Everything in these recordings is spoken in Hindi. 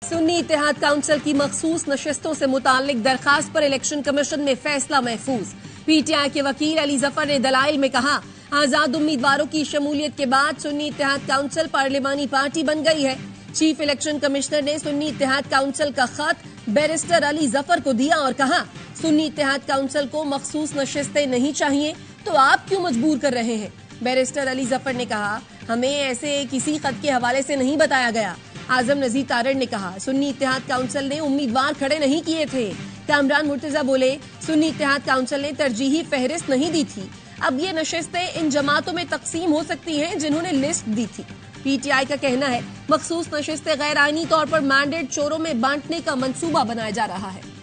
सुन्नी इत्तेहाद काउंसिल की मखसूस नशिस्तों से मुताल्लिक दरखास्त पर इलेक्शन कमीशन में फैसला महफूज। पीटीआई के वकील अली जफर ने दलाइल में कहा, आजाद उम्मीदवारों की शमूलियत के बाद सुन्नी इत्तेहाद काउंसिल पार्लिमानी पार्टी बन गई है। चीफ इलेक्शन कमिश्नर ने सुन्नी इत्तेहाद काउंसिल का खत बैरिस्टर अली जफर को दिया और कहा, सुन्नी इत्तेहाद काउंसिल को मखसूस नशिस्तें नहीं चाहिए तो आप क्यों मजबूर कर रहे हैं। बैरिस्टर अली जफर ने कहा, हमें ऐसे किसी खत के हवाले से नहीं बताया गया। आजम नजीर तारड़ ने कहा, सुन्नी इत्तेहाद काउंसिल ने उम्मीदवार खड़े नहीं किए थे। कामरान मुर्तजा बोले, सुन्नी इत्तेहाद काउंसिल ने तरजीही फहरिस्त नहीं दी थी। अब ये नशिस्तें इन जमातों में तकसीम हो सकती हैं जिन्होंने लिस्ट दी थी। पीटीआई का कहना है, मखसूस नशिस्तें गैर आईनी तौर पर मैंडेट चोरों में बांटने का मंसूबा बनाया जा रहा है।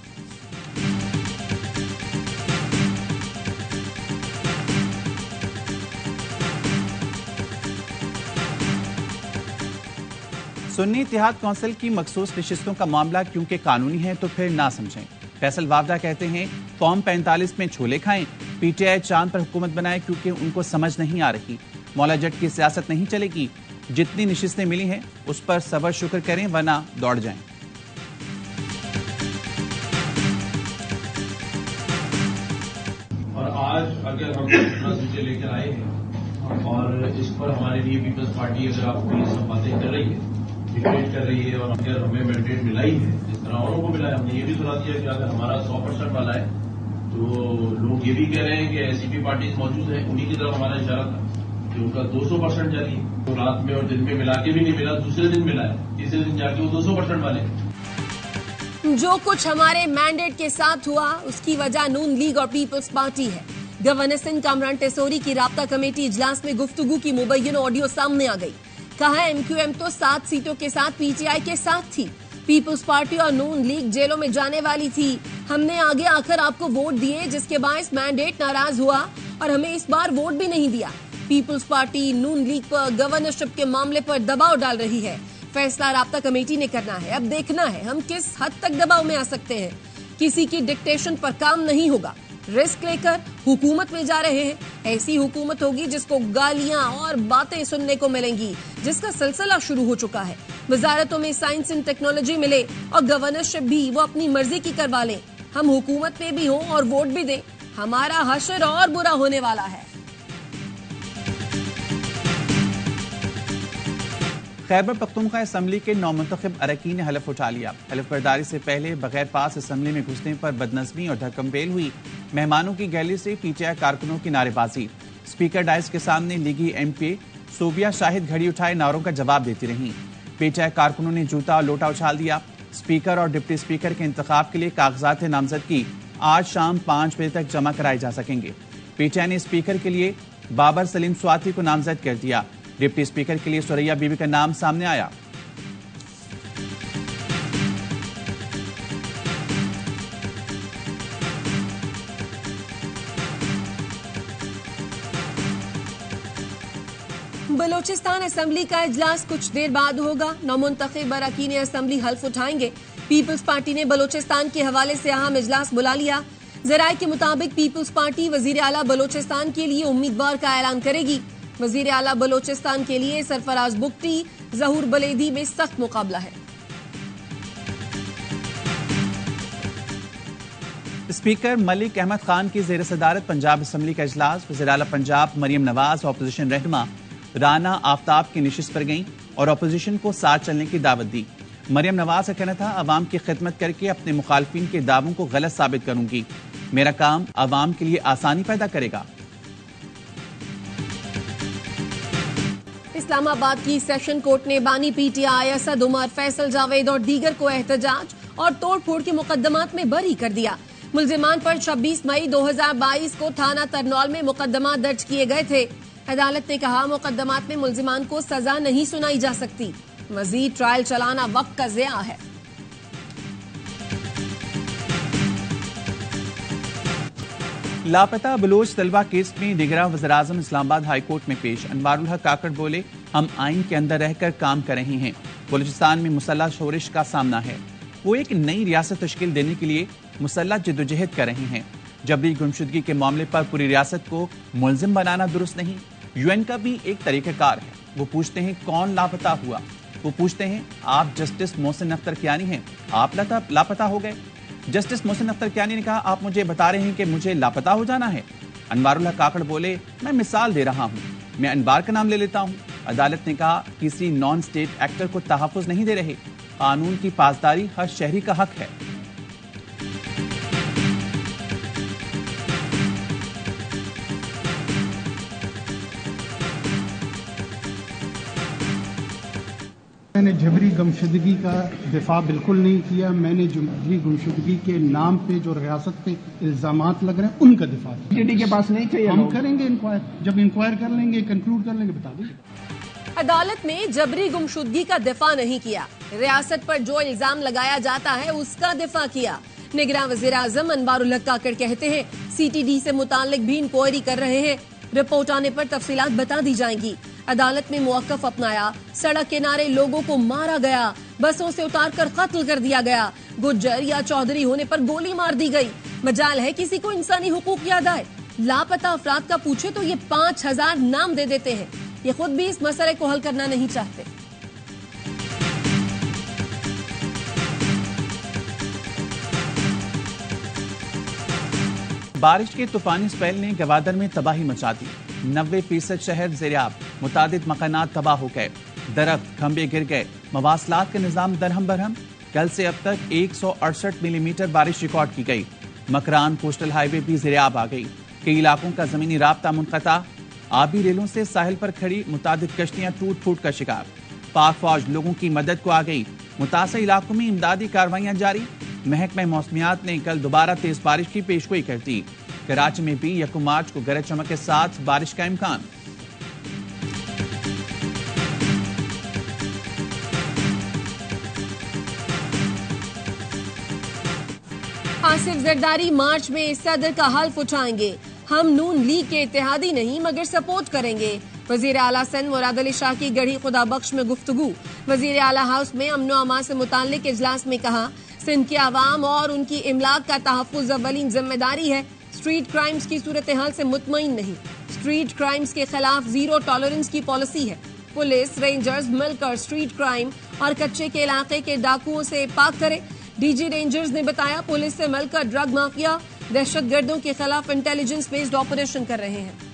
सुन्नी इत्तेहाद काउंसिल की मखसूस नशिस्तों का मामला क्योंकि कानूनी है तो फिर ना समझें। फैसल वावदा कहते हैं, फॉर्म 45 में छोले खाएं। पीटीआई चांद पर हुकूमत बनाए क्योंकि उनको समझ नहीं आ रही। मौला जट की सियासत नहीं चलेगी। जितनी नशिस्तें मिली हैं उस पर सबर शुक्र करें वरना दौड़ जाएं। और आज अगर हम नतीजे लेकर आए हैं और इस पर हमारे लिए पीपल्स पार्टी अगर आपको ये सब बातें कर रही है, डिबेट कर रही है और अगर हमें मैंडेट मिला ही है जिस तरह औरों को मिला है, हमने ये भी सुना दिया कि अगर हमारा 100% वाला है तो लोग ये भी कह रहे हैं कि एससीपी पार्टी मौजूद है, उन्हीं की तरफ हमारा इशारा था कि उनका 200% जारी है। तो रात में और दिन में मिला के भी नहीं मिला, दूसरे दिन मिला है, तीसरे दिन जाके वो 200% वाले हैं। जो कुछ हमारे मैंडेट के साथ हुआ उसकी वजह नून लीग और पीपल्स पार्टी है। गवर्नर सिंह कामरान टेसोरी की राब्ता कमेटी इजलास में गुफ्तगू की मुबैयन ऑडियो सामने आ गई। कहा, एमक्यूएम तो 7 सीटों के साथ पीटीआई के साथ थी। पीपल्स पार्टी और नून लीग जेलों में जाने वाली थी। हमने आगे आकर आपको वोट दिए जिसके बायस मैंडेट नाराज हुआ और हमें इस बार वोट भी नहीं दिया। पीपल्स पार्टी नून लीग पर गवर्नरशिप के मामले पर दबाव डाल रही है। फैसला राब्ता कमेटी ने करना है। अब देखना है हम किस हद तक दबाव में आ सकते हैं। किसी की डिक्टेशन पर काम नहीं होगा। रिस्क लेकर हुकूमत में जा रहे हैं। ऐसी हुकूमत होगी जिसको गालियां और बातें सुनने को मिलेंगी, जिसका सिलसिला शुरू हो चुका है। वजारतों में साइंस एंड टेक्नोलॉजी मिले और गवर्नरशिप भी वो अपनी मर्जी की करवा लें। हम हुकूमत में भी हों और वोट भी दें, हमारा हशर और बुरा होने वाला है। खैबर पख्तूनख्वा असम्बली के नौमुंतखब अरकान ने हलफ उठा लिया। हलफ बर्दारी से पहले बगैर पास असम्बली में घुसने पर बदनज़मी और धक्कमपेल हुई। मेहमानों की गैलरी से पीटीआई कारकुनों की नारेबाजी। स्पीकर डाइस के सामने लीगी एमपी सोबिया शाहिद घड़ी उठाए नारों का जवाब देती रहीं। पीटीआई कारकुनों ने जूता और लोटा उछाल दिया। स्पीकर और डिप्टी स्पीकर के इंतखाब के लिए कागजात नामजदगी आज शाम 5 बजे तक जमा कराए जा सकेंगे। पीटीआई ने स्पीकर के लिए बाबर सलीम स्वाति को नामजद कर दिया। डिप्टी स्पीकर के लिए सुरैया बीबी का नाम सामने आया। बलोचिस्तान असेंबली का इजलास कुछ देर बाद होगा। नौमुंतखब अरकान असेंबली हल्फ उठाएंगे। पीपल्स पार्टी ने बलोचिस्तान के हवाले से अहम इजलास बुला लिया। जराये के मुताबिक पीपल्स पार्टी वजीर आला बलोचिस्तान के लिए उम्मीदवार का ऐलान करेगी। वजीर आला बलोचिस्तान के लिए सरफराज बुगटी जहूर बलेदी में सख्त मुकाबला है। स्पीकर मलिक अहमद खान की जेर सदारत पंजाब असम्बली का इजलास। वज़ीर आला पंजाब मरियम नवाज अपोजिशन रहनुमा राना आफ्ताब की नशिस्त पर गईं और अपोजिशन को साथ चलने की दावत दी। मरियम नवाज का कहना था, अवाम की खिदमत करके अपने मुखालफिन के दावों को गलत साबित करूंगी। मेरा काम अवाम के लिए आसानी पैदा करेगा। इस्लामाबाद की सेशन कोर्ट ने बानी पीटीआई असद उमर, फैसल जावेद और दीगर को एहतजाज और तोड़फोड़ के मुकदमात में बरी कर दिया। मुल्जिमान पर 26 मई 2022 को थाना तरनौल में मुकदमा दर्ज किए गए थे। अदालत ने कहा, मुकदमात में मुल्जिमान को सजा नहीं सुनाई जा सकती। मजीद ट्रायल चलाना वक्त का ज़िया है। लापता बलोच तलबा केस में डिगरा वज़ीर-ए-आज़म इस्लामाबाद हाई कोर्ट में पेश। अनवारुल हक काकड़ बोले, हम आइन के अंदर रहकर काम कर रहे हैं। बलूचिस्तान में मुसल्लह शोरिश का सामना है। वो एक नई रियासत तश्कील देने के लिए मुसल्लह जद्दोजहद कर रहे हैं। जबरी गुमशुदगी के मामले पर पूरी रियासत को मुलजिम बनाना दुरुस्त नहीं। यूएन का भी एक तरीक़ाकार है। वो पूछते हैं कौन लापता हुआ। वो पूछते हैं, आप जस्टिस मोहसिन अख्तर कियानी हैं, आप लापता हो गए। जस्टिस मोहसिन अख्तर कियानी ने कहा, आप मुझे बता रहे हैं कि मुझे लापता हो जाना है। अनवारुल हक काकड़ बोले, मैं मिसाल दे रहा हूं, मैं अनवार का नाम ले लेता हूं। अदालत ने कहा, किसी नॉन स्टेट एक्टर को तहफ्फुज नहीं दे रहे, कानून की पासदारी हर शहरी का हक है। मैंने जबरी गुमशुदगी का दिफा बिल्कुल नहीं किया। मैंने जबरी गुमशुदगी के नाम पे जो रियासत पे इल्जामात लग रहे हैं उनका दिफा किया। सीटीडी के पास नहीं चाहिए, हम करेंगे इंक्वायर, जब इंक्वायर कर लेंगे, कंक्लूड कर लेंगे, बता देंगे। अदालत में जबरी गुमशुदगी का दिफा नहीं किया, रियासत पर जो इल्जाम लगाया जाता है उसका दिफा किया। निगरान वजीर आजम अनवारुल हक काकड़ कहते हैं, सीटीडी से मुताल्लिक भी इंक्वायरी कर रहे हैं, रिपोर्ट आने पर तफसीलात बता दी जाएंगी। अदालत में मुवक्कफ अपनाया, सड़क किनारे लोगों को मारा गया, बसों से उतारकर कत्ल कर दिया गया, गुज्जर या चौधरी होने पर गोली मार दी गई। मजाल है किसी को इंसानी हुकूक याद आए। लापता अफराद का पूछे तो ये 5000 नाम दे देते हैं। ये खुद भी इस मसले को हल करना नहीं चाहते। बारिश के तूफानी स्पेल ने गवादर में तबाही मचा दी। 90% शहर ज़ेरियाब, मुतादिद मकानात तबाह हो गए, दरख्त खंबे गिर गए, मवासलात का निज़ाम दरहम बरहम। कल से अब तक 168 मिलीमीटर बारिश रिकॉर्ड की गई। मकरान कोस्टल हाईवे भी ज़ेरियाब आ गई। कई इलाकों का जमीनी राब्ता मुनक़ता। आबी रेलों से साहिल पर खड़ी मुतादिद कश्तियां टूट फूट का शिकार। पाक फौज लोगों की मदद को आ गई। मुतासर इलाकों में इमदादी कार्रवाइयां जारी। महकमा मौसमियात ने कल दोबारा तेज बारिश की पेशगोई कर दी। कराची में भी 1 मार्च को गरज चमक के साथ बारिश का इम्कान। आसिफ जरदारी मार्च में सदर का हल्फ उठाएंगे। हम नून लीग के इत्तेहादी नहीं मगर सपोर्ट करेंगे। वजीर आला सिंध मुराद अली शाह की गढ़ी खुदा बख्श में गुफ्तगू। वजीर आला हाउस में अमन व अमान से मुताल्लिक इजलास में कहा, सिंध के आवाम और उनकी इमलाक का तहफ़्फ़ुज़ अव्वलीन जिम्मेदारी है। स्ट्रीट क्राइम्स की सूरत हाल से मुतमईन नहीं। स्ट्रीट क्राइम्स के खिलाफ जीरो टॉलरेंस की पॉलिसी है। पुलिस रेंजर्स मिलकर स्ट्रीट क्राइम और कच्चे के इलाके के डाकुओं से पाक करे। डीजी रेंजर्स ने बताया, पुलिस से मिलकर ड्रग माफिया दहशतगर्दों के खिलाफ इंटेलिजेंस बेस्ड ऑपरेशन कर रहे हैं।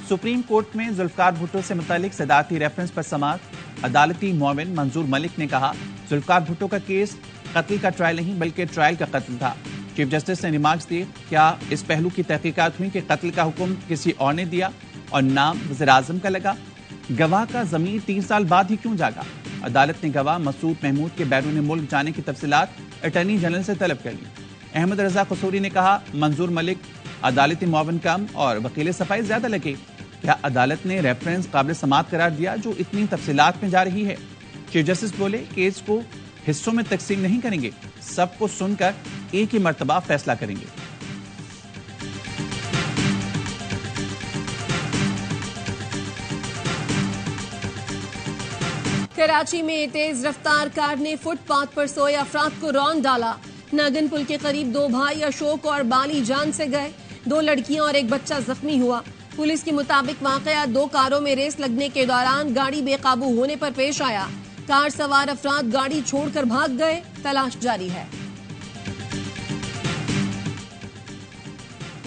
सुप्रीम कोर्ट में जुल्फकार भुट्टो से मुतालिक सदारती रेफरेंस पर समाअत। अदालती मुआविन मंजूर मलिक ने कहा, जुल्फकार भुट्टो का केस कत्ल का ट्रायल नहीं बल्कि ट्रायल का कत्ल था। चीफ जस्टिस ने रिमार्क्स दिए, क्या इस पहलू की तहकीकात हुई कि कत्ल का हुक्म किसी और ने दिया और नाम वज़ीर आज़म का लगा? गवाह का ज़मीर 3 साल बाद ही क्यों जागा? अदालत ने गवाह मसूद महमूद के बैरून मुल्क जाने की तफसीलात अटॉर्नी जनरल से तलब कर ली। अहमद रजा कसूरी ने कहा, मंजूर मलिक अदालती मुआविन कम और वकील सफाई ज्यादा लगे। क्या अदालत ने रेफरेंस काबिल समाअत करार दिया जो इतनी तफसीलात में जा रही है? चीफ जस्टिस बोले, केस को हिस्सों में तकसीम नहीं करेंगे, सबको सुनकर एक ही मर्तबा फैसला करेंगे। कराची में तेज रफ्तार कार ने फुटपाथ पर सोए अफराद को रौंद डाला। नागन पुल के करीब 2 भाई अशोक और बाली जान से गए। 2 लड़कियां और एक बच्चा जख्मी हुआ। पुलिस के मुताबिक वाकया 2 कारों में रेस लगने के दौरान गाड़ी बेकाबू होने पर पेश आया। कार सवार अफराद गाड़ी छोड़कर भाग गए। तलाश जारी है।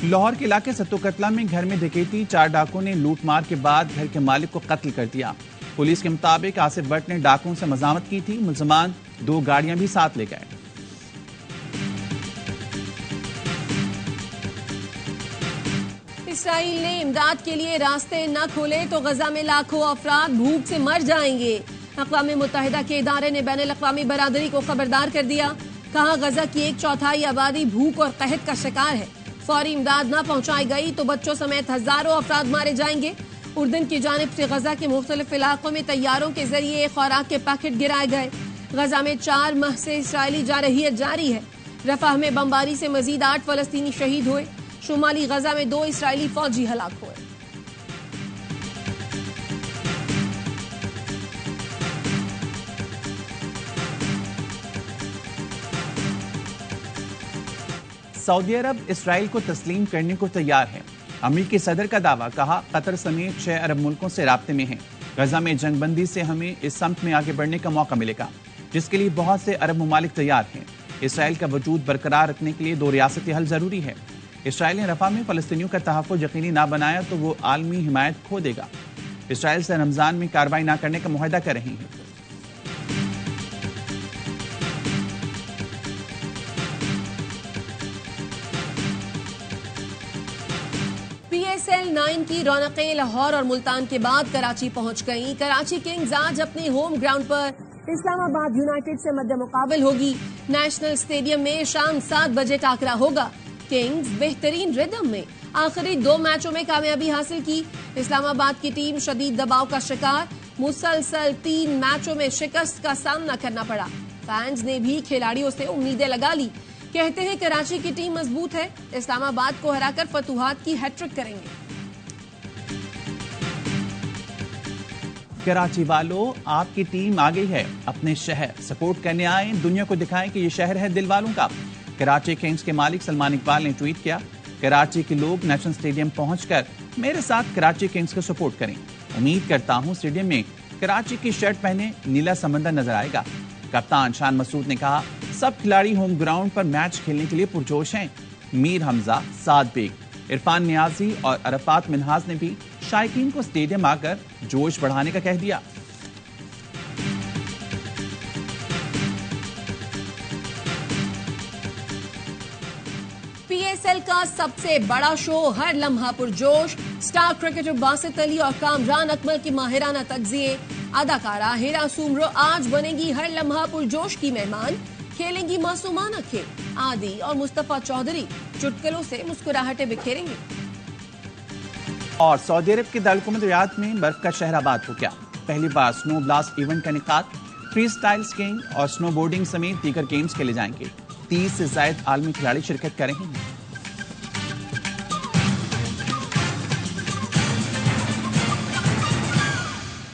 लाहौर के इलाके सत्तुकतला में घर में डकैती। 4 डाकुओं ने लूट मार के बाद घर के मालिक को कत्ल कर दिया। पुलिस के मुताबिक आसिफ भट्ट ने डाकुओं से मजामत की थी। मुलजमान 2 गाड़ियां भी साथ ले गए। इसराइल ने इमदाद के लिए रास्ते न खोले तो गजा में लाखों अफराद भूख से मर जाएंगे। अक़वाम मुत्तहिदा के इदारे ने बैनुल अक़वामी बरादरी को खबरदार कर दिया। कहा, गजा की 1/4 आबादी भूख और कहत का शिकार है। फौरी इमदाद न पहुंचाई गई तो बच्चों समेत हजारों अफराद मारे जाएंगे। उर्दन की जानिब से गजा के मुख्तलिफ इलाकों में तैयारों के जरिए खुराक के पैकेट गिराए गए। गजा में 4 माह से इसराइली जारहियत जारी है। रफाह में बमबारी से मजीद 8 फलस्तीनी शहीद हुए। शुमाली गजा में 2 इसराइली फौजी हलाक हुए। सऊदी अरब इसराइल को तस्लीम करने को तैयार है। अमेरिकी सदर का दावा, कहा कतर समेत 6 अरब मुल्कों से राब्ते में हैं। गजा में जंगबंदी से हमें इस सम्त में आगे बढ़ने का मौका मिलेगा, जिसके लिए बहुत से अरब ममालिक तैयार हैं। इसराइल का वजूद बरकरार रखने के लिए 2 रियासती हल जरूरी है। इसराइल ने रफा में फलस्तीनियों का तहफ़्फ़ुज़ यकीनी ना बनाया तो वो आलमी हिमायत खो देगा। इसराइल से रमजान में कार्रवाई ना करने का मुआहदा कर रही है। PSL 9 की रौनकें लाहौर और मुल्तान के बाद कराची पहुंच गईं। कराची किंग्स आज अपने होम ग्राउंड पर इस्लामाबाद यूनाइटेड से मद्दे मुकाबल होगी। नेशनल स्टेडियम में शाम 7 बजे टाकरा होगा। किंग्स बेहतरीन रिदम में आखिरी 2 मैचों में कामयाबी हासिल की। इस्लामाबाद की टीम शदीद दबाव का शिकार, मुसलसल 3 मैचों में शिकस्त का सामना करना पड़ा। फैंस ने भी खिलाड़ियों से उम्मीदें लगा ली। कहते हैं कराची की टीम मजबूत है, इस्लामाबाद को हराकर फतुहात की हैट्रिक करेंगे। कराची वालों, आपकी टीम आ गई है। अपने शहर सपोर्ट करने आए, दुनिया को दिखाएं कि ये शहर है दिल वालों का। कराची किंग्स के मालिक सलमान इकबाल ने ट्वीट किया, कराची के लोग नेशनल स्टेडियम पहुंचकर मेरे साथ कराची किंग्स को सपोर्ट करें। उम्मीद करता हूं स्टेडियम में कराची की शर्ट पहने नीला समंदर नजर आएगा। कप्तान शान मसूद ने कहा, सब खिलाड़ी होम ग्राउंड पर मैच खेलने के लिए पुरजोश हैं। मीर हमजा, साद बेग, इरफान नियाजी और अरफात मिनहाज ने भी शायकीन को स्टेडियम आकर जोश बढ़ाने का कह दिया। PSL का सबसे बड़ा शो, हर लम्हा पुरजोश। स्टार क्रिकेटर बासित अली और कामरान अकमल की माहिराना तगजिए। अदाकारा हिरा सुमरो आज बनेगी हर लम्हा पुरजोश की मेहमान। खेलेंगी मासूमाना खेल। आदि और मुस्तफा चौधरी चुटकुलों से मुस्कुराहटें बिखेरेंगे। और सऊदी अरब के दारुल रियाद में बर्फ का शहर आबाद हो गया। पहली बार स्नो ब्लास्ट इवेंट का इनेकाद। फ्री स्टाइल स्कीइंग और स्नो बोर्डिंग समेत दीगर गेम्स खेले जाएंगे। 30 से ज्यादा आलमी खिलाड़ी शिरकत करेंगे।